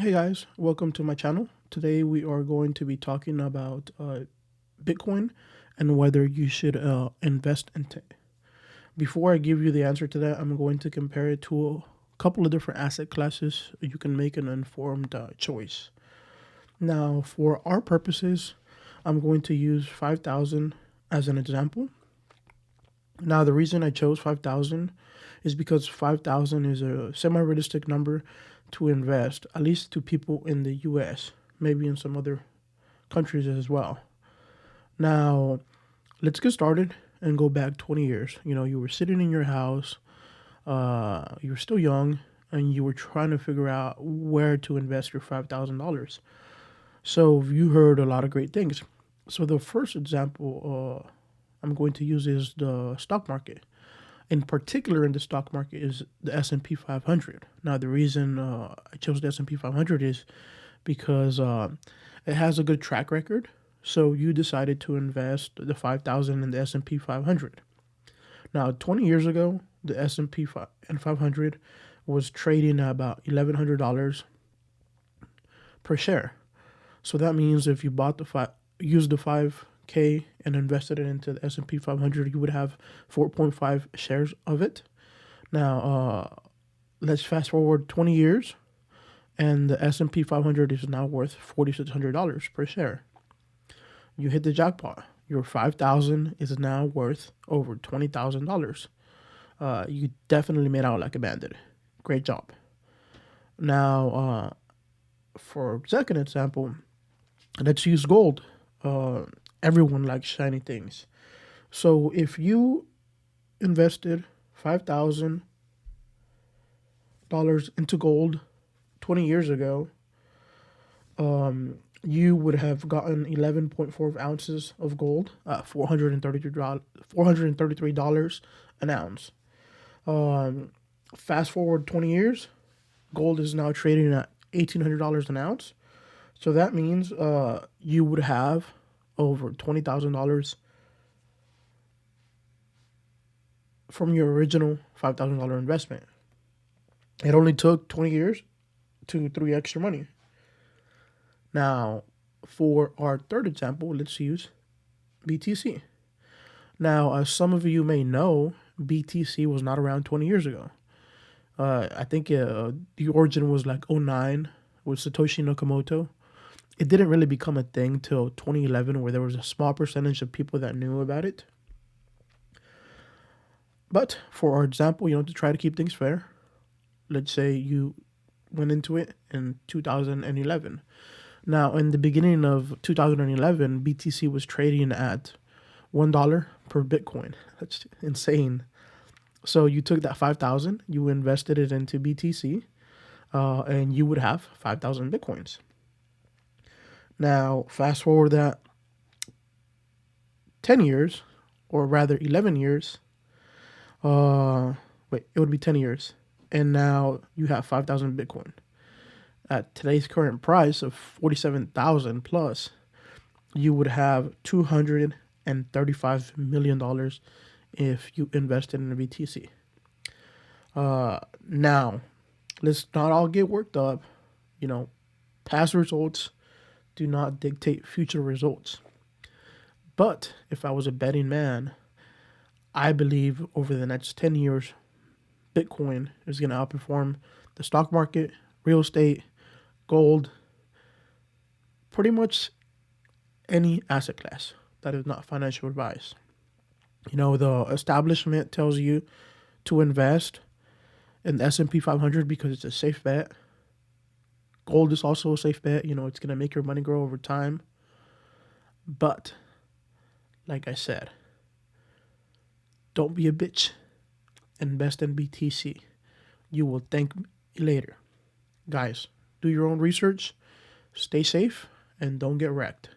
Hey guys, welcome to my channel. Today we are going to be talking about Bitcoin and whether you should invest into it. Before I give you the answer to that, I'm going to compare it to a couple of different asset classes. You can make an informed choice. Now, for our purposes, I'm going to use 5,000 as an example. Now, the reason I chose 5,000 is because 5,000 is a semi-realistic number to invest, at least to people in the US, maybe in some other countries as well. Now, let's get started and go back 20 years. You were sitting in your house, you were still young, and you were trying to figure out where to invest your $5,000. So you heard a lot of great things. So the first example I'm going to use is the stock market. In particular, in the stock market is the S&P 500. Now, the reason I chose the S&P 500 is because it has a good track record. So you decided to invest the 5,000 in the S&P 500. Now, 20 years ago, the S&P 500 was trading at about $1,100 per share. So that means if you used the 5K and invested it into the S&P 500, you would have 4.5 shares of it. Now, let's fast forward 20 years, and the S&P 500 is now worth $4,600 per share. You hit the jackpot. Your 5,000 is now worth over $20,000. You definitely made out like a bandit. Great job. Now, for second example, let's use gold. Everyone likes shiny things. So if you invested $5,000 into gold 20 years ago, you would have gotten 11.4 ounces of gold at $433 an ounce. Fast forward 20 years, gold is now trading at $1,800 an ounce. So that means you would have over $20,000 from your original $5,000 investment. It only took 20 years to 3x your money. Now, for our third example, let's use BTC. Now, as some of you may know, BTC was not around 20 years ago. I think the origin was like '09 with Satoshi Nakamoto. It didn't really become a thing till 2011, where there was a small percentage of people that knew about it. But for our example, to try to keep things fair, let's say you went into it in 2011. Now, in the beginning of 2011, BTC was trading at $1 per Bitcoin. That's insane. So you took that 5,000, you invested it into BTC, and you would have 5,000 Bitcoins. Now, fast forward that 10 years, or rather 11 years. It would be 10 years. And now you have 5,000 Bitcoin. At today's current price of 47,000 plus, you would have $235 million if you invested in a BTC. Now, let's not all get worked up. Past results do not dictate future results. But if I was a betting man, I believe over the next 10 years, Bitcoin is going to outperform the stock market, real estate, gold, pretty much any asset class that is not financial advice. The establishment tells you to invest in the S&P 500 because it's a safe bet. Gold is also a safe bet. It's going to make your money grow over time. But, like I said, don't be a bitch. Invest in BTC. You will thank me later. Guys, do your own research, stay safe, and don't get wrecked.